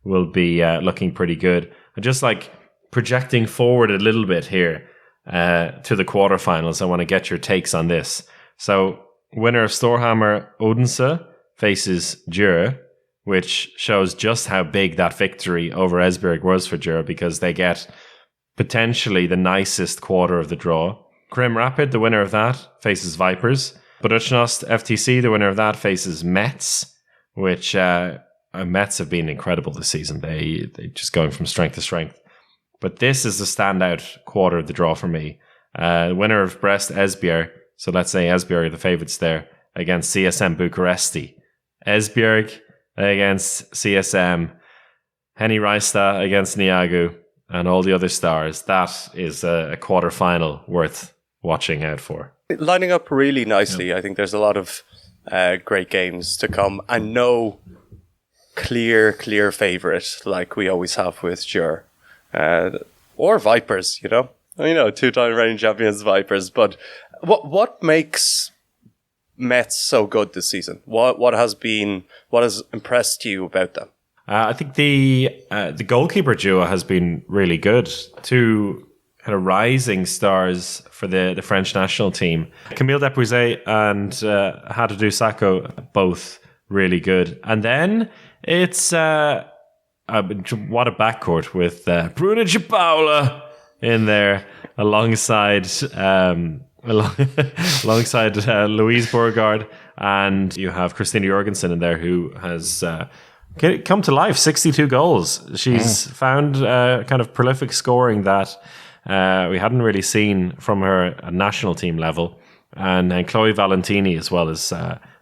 will be looking pretty good. And just like projecting forward a little bit here to the quarterfinals, I want to get your takes on this. So, winner of Storhamar Odense faces Gjør, which shows just how big that victory over Esbjerg was for Gjør, because they get potentially the nicest quarter of the draw. Krim Rapid, the winner of that, faces Vipers. Budućnost FTC, the winner of that, faces Metz, which Metz have been incredible this season. They just going from strength to strength. But this is the standout quarter of the draw for me. The winner of Brest Esbjerg, so let's say Esbjerg are the favourites there, against CSM Bucharesti. Esbjerg against CSM, Henny Reistad against Niagu, and all the other stars. That is a quarter-final worth watching out for. Lining up really nicely. Yeah. I think there's a lot of great games to come, and no clear favourite like we always have with Gjør. Or Vipers, you know, 2-time reigning champions Vipers. But what makes Metz so good this season? What has impressed you about them? I think the goalkeeper duo has been really good. 2 kind of rising stars for the French national team. Camille Despouzet and Hadidou Sakho, both really good. And then it's what a backcourt with Bruna Cipolla in there alongside Louise Borgard, and you have Christina Jorgensen in there, who has come to life. 62 goals. She's found kind of prolific scoring that we hadn't really seen from her at national team level. And Chloe Valentini as well has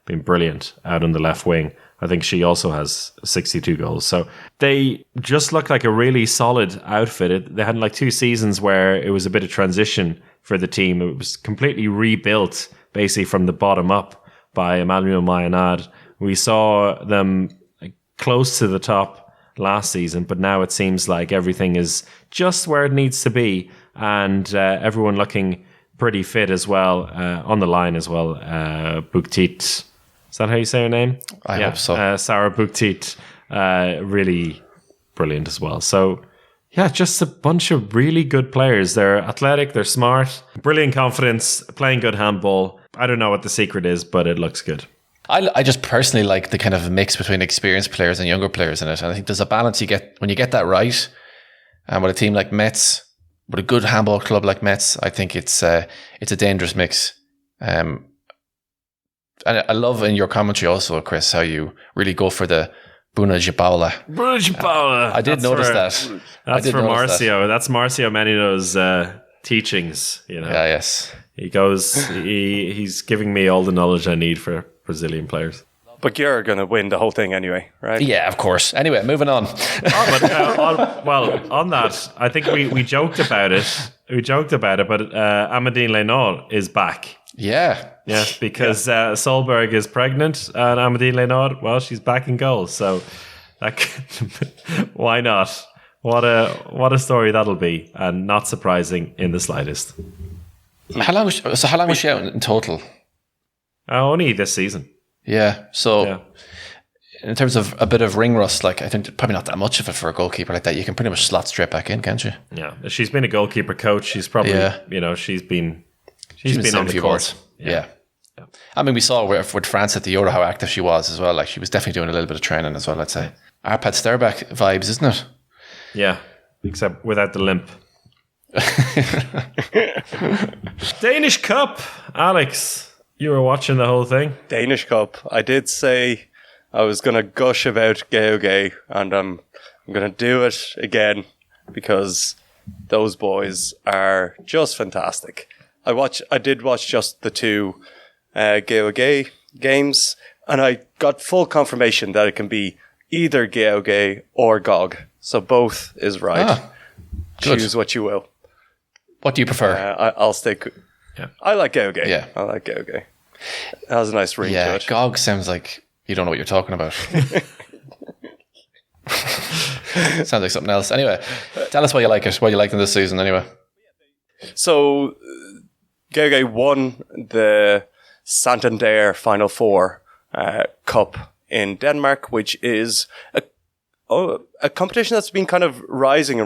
been brilliant out on the left wing. I think she also has 62 goals. So they just look like a really solid outfit. They had like 2 seasons where it was a bit of transition for the team. It was completely rebuilt basically from the bottom up by Emmanuel Mayanad. We saw them close to the top last season, but now it seems like everything is just where it needs to be, and everyone looking pretty fit as well, on the line as well. Bouktit, is that how you say her name? I hope so. Sarah Bouktit, really brilliant as well. So yeah, just a bunch of really good players. They're athletic, they're smart, brilliant confidence, playing good handball. I don't know what the secret is, but it looks good. I just personally like the kind of mix between experienced players and younger players in it. And I think there's a balance you get when you get that right. And with a team like Metz, with a good handball club like Metz, I think it's a dangerous mix. And I love in your commentary also, Chris, how you really go for the Buna Jibaula. I did notice that. That's for Marcio. That's Marcio Menino's teachings. You know. Yeah, yes. He goes. He's giving me all the knowledge I need for Brazilian players. But you're going to win the whole thing anyway, right? Yeah, of course. Anyway, moving on. On that, I think we joked about it. We joked about it, but Amandine Lenoir is back. Yeah. Yes, because Solberg is pregnant and Amandine Lenoir, well, she's back in goal. So why not? What a story that'll be, and not surprising in the slightest. How long was she out in total? Only this season. Yeah. So in terms of a bit of ring rust, like I think probably not that much of it for a goalkeeper like that. You can pretty much slot straight back in, can't you? Yeah. She's been a goalkeeper coach. She's probably she's been on the court. Yeah. I mean, we saw with France at the Euro how active she was as well. Like she was definitely doing a little bit of training as well, I'd say. Arpad Sterback vibes, isn't it? Yeah, except without the limp. Danish Cup, Alex. You were watching the whole thing? Danish Cup. I did say I was going to gush about GOG, and I'm going to do it again because those boys are just fantastic. I did watch just the 2 GOG games, and I got full confirmation that it can be either GOG or GOG. So both is right. Choose what you will. What do you prefer? I'll stick. Yeah. I like GOG. Yeah. I like GOG. It has a nice ring to it. GOG sounds like you don't know what you're talking about. Sounds like something else. Anyway, tell us why you like it. What you liked in this season anyway. So GOG won the Santander Final Four Cup in Denmark, which is a competition that's been kind of rising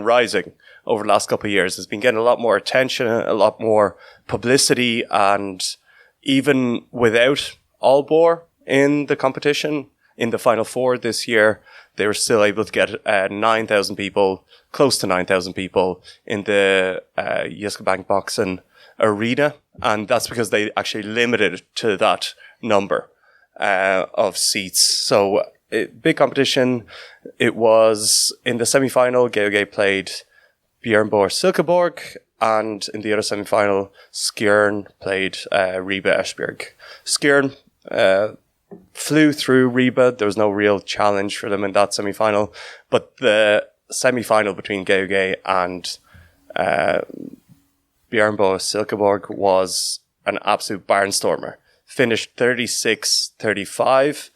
over the last couple of years. It's been getting a lot more attention, a lot more publicity, and even without Aalborg in the competition, in the Final Four this year, they were still able to get 9,000 people, close to 9,000 people in the Jyske Bank Boxen arena. And that's because they actually limited it to that number of seats. So big competition. It was in the semi-final, GOG played Björn Borg Silkeborg, and in the other semi-final, Skjern played Ribe Esbjerg. Skjern flew through Ribe. There was no real challenge for them in that semi-final, but the semi-final between GOG and Björn Borg Silkeborg was an absolute barnstormer. Finished 36-35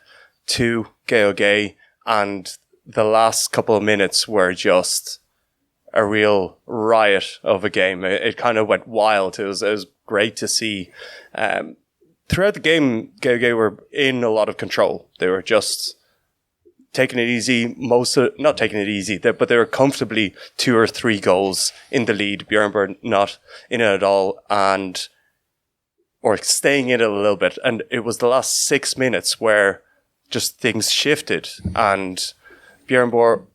to GOG, and the last couple of minutes were just a real riot of a game. It kind of went wild. It was great to see. Throughout the game, GOG were in a lot of control. They were just taking it easy. Not taking it easy, but they were comfortably 2 or 3 goals in the lead. Björnberg not in it at all, or staying in it a little bit. And it was the last 6 minutes where just things shifted, and Björn Borg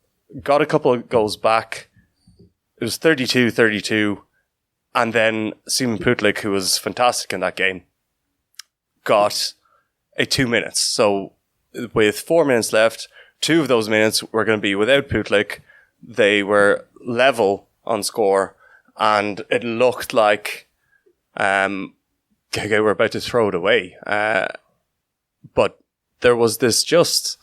got a couple of goals back. It was 32-32, and then Simon Putlik, who was fantastic in that game, got a 2 minutes. So with 4 minutes left, 2 of those minutes were going to be without Putlik. They were level on score, and it looked like GOG were about to throw it away. But there was this just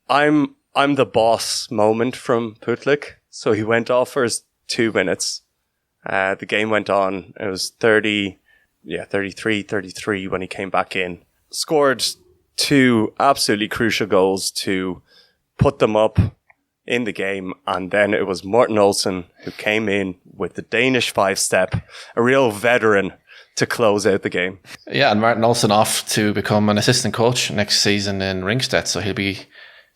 I'm the boss moment from Putlik. So he went off for his 2 minutes. The game went on. It was 33 when he came back in. Scored 2 absolutely crucial goals to put them up in the game. And then it was Morten Olsen who came in with the Danish 5-step, a real veteran, to close out the game. Yeah, and Martin Olsen off to become an assistant coach next season in Ringstedt. So he'll be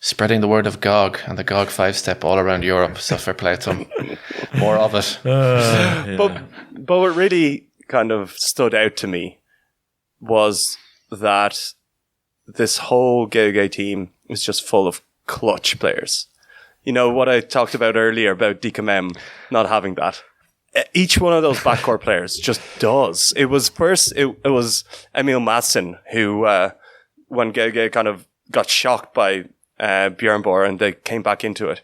spreading the word of GOG and the GOG 5-step all around Europe. So fair play to him. More of it. Yeah. But what really kind of stood out to me was that this whole GOG team is just full of clutch players. You know, what I talked about earlier about DKM not having that. Each one of those backcourt players just does. It was Emil Madsen who, when GOG kind of got shocked by Björn Borg and they came back into it,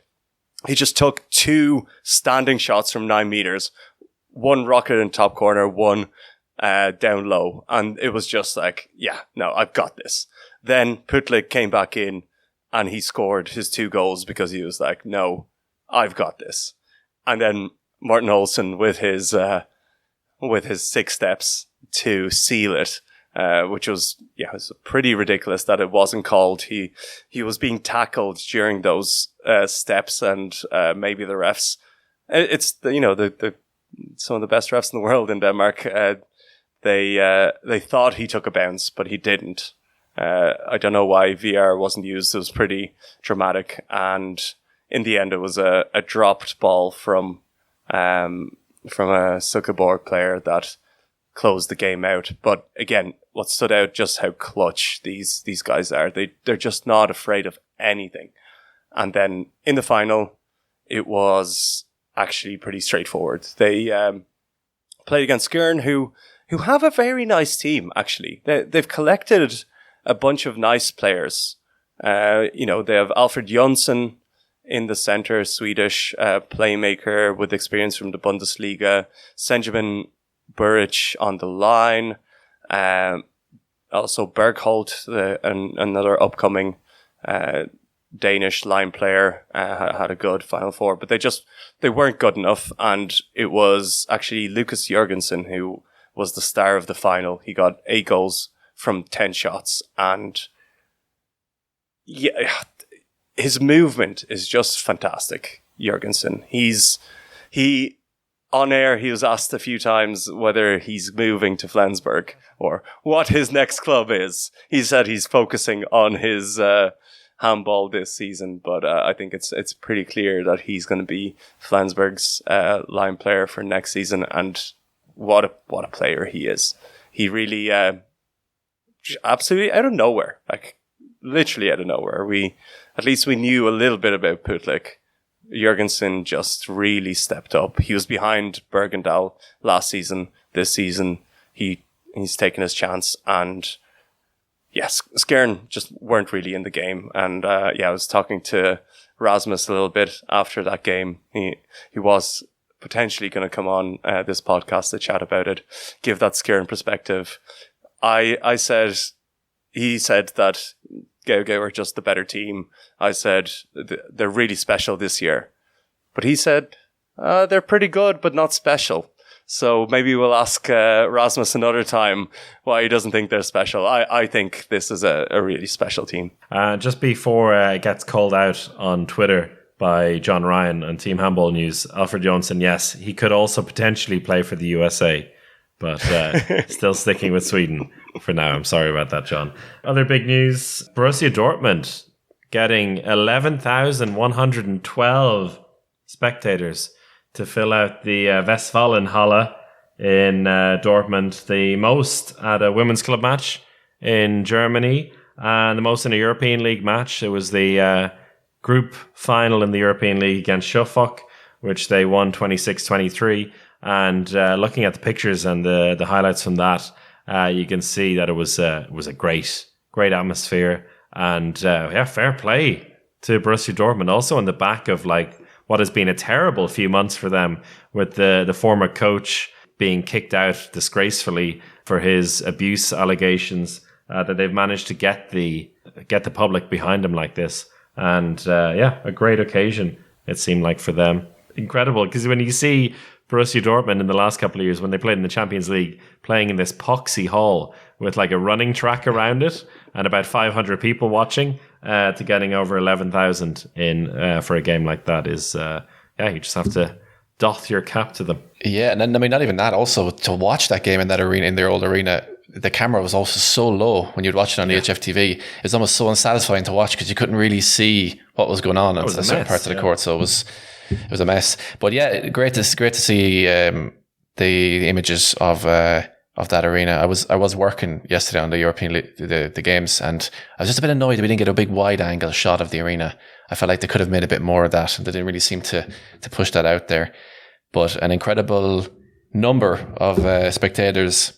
he just took 2 standing shots from 9 meters, 1 rocket in top corner, 1 down low. And it was just like, yeah, no, I've got this. Then Putlik came back in and he scored his 2 goals because he was like, no, I've got this. And then Morten Olsen with his 6 steps to seal it, which was pretty ridiculous that it wasn't called. He was being tackled during those steps, and maybe the refs. It's the some of the best refs in the world in Denmark. They thought he took a bounce, but he didn't. I don't know why VR wasn't used. It was pretty dramatic, and in the end, it was a dropped ball from a Sukkerborg player that closed the game out. But again, what stood out just how clutch these guys are. They're just not afraid of anything. And then in the final, it was actually pretty straightforward. They played against Skjern, who have a very nice team. Actually, they've collected a bunch of nice players. They have Alfred Jönsson in the center, Swedish playmaker with experience from the Bundesliga. Senjamin Buric on the line. Also Bergholt, another upcoming Danish line player, had a good Final Four. But they weren't good enough. And it was actually Lucas Jørgensen who was the star of the final. He got 8 goals from 10 shots. And yeah, his movement is just fantastic, Jørgensen. On air, he was asked a few times whether he's moving to Flensburg or what his next club is. He said he's focusing on his handball this season, but I think it's pretty clear that he's going to be Flensburg's line player for next season. And what a player he is! He really absolutely out of nowhere, like literally out of nowhere. We knew a little bit about Putlik. Jørgensen just really stepped up. He was behind Bergendahl last season. This season, he's taken his chance. And yes, Skjern just weren't really in the game. And I was talking to Rasmus a little bit after that game. He was potentially going to come on this podcast to chat about it, give that Skjern perspective. He said that GOG were just the better team. I said they're really special this year. But he said they're pretty good, but not special. So maybe we'll ask Rasmus another time why he doesn't think they're special. I think this is a really special team. Just before it gets called out on Twitter by John Ryan on Team Handball News, Alfred Jönsson, yes, he could also potentially play for the USA. But still sticking with Sweden for now. I'm sorry about that, John. Other big news, Borussia Dortmund getting 11,112 spectators to fill out the Westfalenhalle in Dortmund, the most at a women's club match in Germany and the most in a European League match. It was the group final in the European League against Schaffhock, which they won 26-23. And looking at the pictures and the highlights from that, you can see that it was a great atmosphere. And fair play to Borussia Dortmund. Also on the back of like what has been a terrible few months for them, with the former coach being kicked out disgracefully for his abuse allegations, that they've managed to get the public behind him like this. And a great occasion, it seemed like, for them. Incredible, because when you see Borussia Dortmund in the last couple of years, when they played in the Champions League, playing in this poxy hall with like a running track around it and about 500 people watching, to getting over 11,000 in for a game like that is, you just have to doff your cap to them. Yeah, and then, I mean, not even that, also to watch that game in that arena, in their old arena, the camera was also so low when you'd watch it on EHF TV. It's almost so unsatisfying to watch because you couldn't really see what was going on in certain parts of the court. So it was a mess. But yeah, great to see the images of that arena. I was working yesterday on the European League, the games, and I was just a bit annoyed that we didn't get a big wide angle shot of the arena. I felt like they could have made a bit more of that, and they didn't really seem to push that out there. But an incredible number of spectators.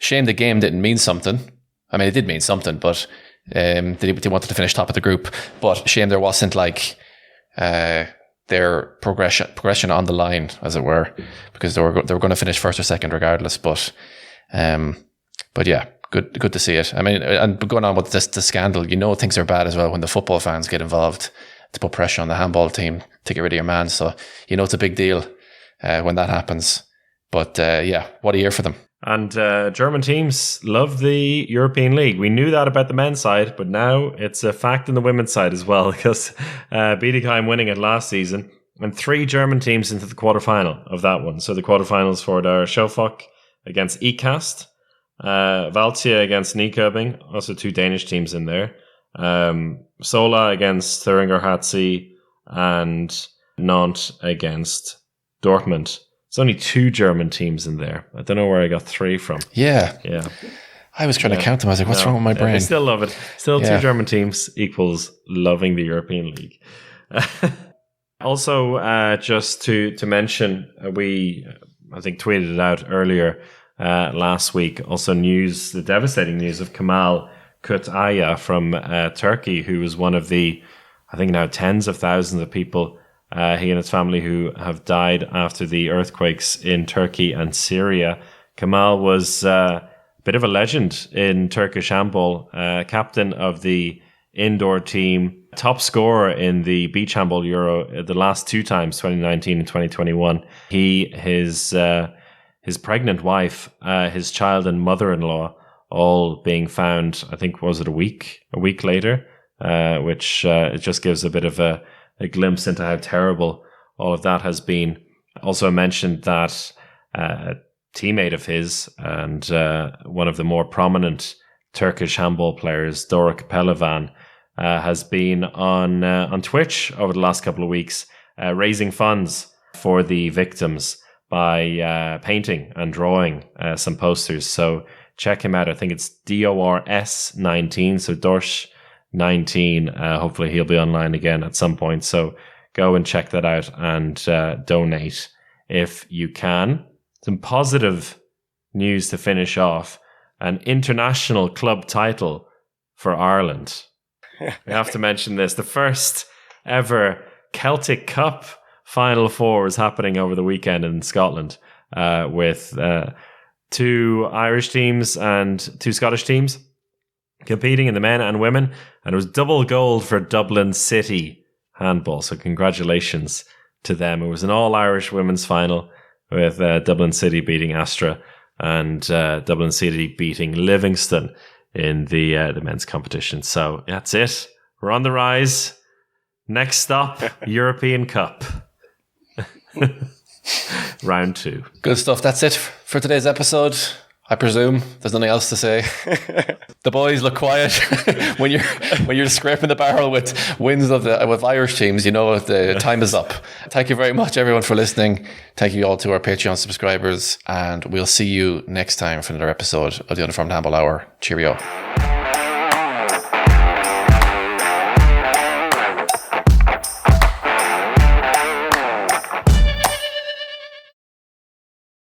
Shame the game didn't mean something. I mean, it did mean something, but they wanted to finish top of the group. But shame there wasn't like their progression on the line, as it were, because they were going to finish first or second regardless. But yeah, good to see it. I mean, and going on with the scandal, things are bad as well when the football fans get involved to put pressure on the handball team to get rid of your man. So it's a big deal when that happens. But what a year for them. And German teams love the European League. We knew that about the men's side, but now it's a fact in the women's side as well, because Bietigheim winning it last season, and 3 German teams into the quarterfinal of that one. So the quarterfinals for it are Schofok against ECAST, Valtia against Nyköping, also 2 Danish teams in there, Sola against Thüringer HC, and Nantes against Dortmund. There's only 2 German teams in there. I don't know where I got 3 from. Yeah. I was trying to count them. I was like, what's wrong with my brain? I still love it. Still 2 German teams equals loving the European League. Also, just to mention, we, I think, tweeted it out earlier last week. Also the devastating news of Kemal Kutaya from Turkey, who was one of the, I think now tens of thousands of people, he and his family, who have died after the earthquakes in Turkey and Syria. Kemal was a bit of a legend in Turkish handball, captain of the indoor team, top scorer in the beach handball Euro the last 2 times, 2019 and 2021. His pregnant wife, his child and mother-in-law, all being found, I think, was it a week later, which it just gives a bit of a glimpse into how terrible all of that has been. Also mentioned that a teammate of his and one of the more prominent Turkish handball players, Doruk Pehlivan, has been on Twitch over the last couple of weeks, raising funds for the victims by painting and drawing some posters. So check him out. I think it's DORS19, so Dorsh 19. Hopefully he'll be online again at some point. So go and check that out and donate if you can. Some positive news to finish off. An international club title for Ireland. We have to mention this. The first ever Celtic Cup Final Four is happening over the weekend in Scotland, with 2 Irish teams and 2 Scottish teams competing in the men and women, and it was double gold for Dublin City handball. So congratulations to them. It was an all-Irish women's final with Dublin City beating Astra and Dublin City beating Livingston in the men's competition. So that's it. We're on the rise. Next stop, European Cup. Round 2. Good stuff. That's it for today's episode. I presume there's nothing else to say. The boys look quiet when you're scraping the barrel with wins with Irish teams. The time is up. Thank you very much, everyone, for listening. Thank you all to our Patreon subscribers, and we'll see you next time for another episode of the Uniformed Handball Hour. Cheerio.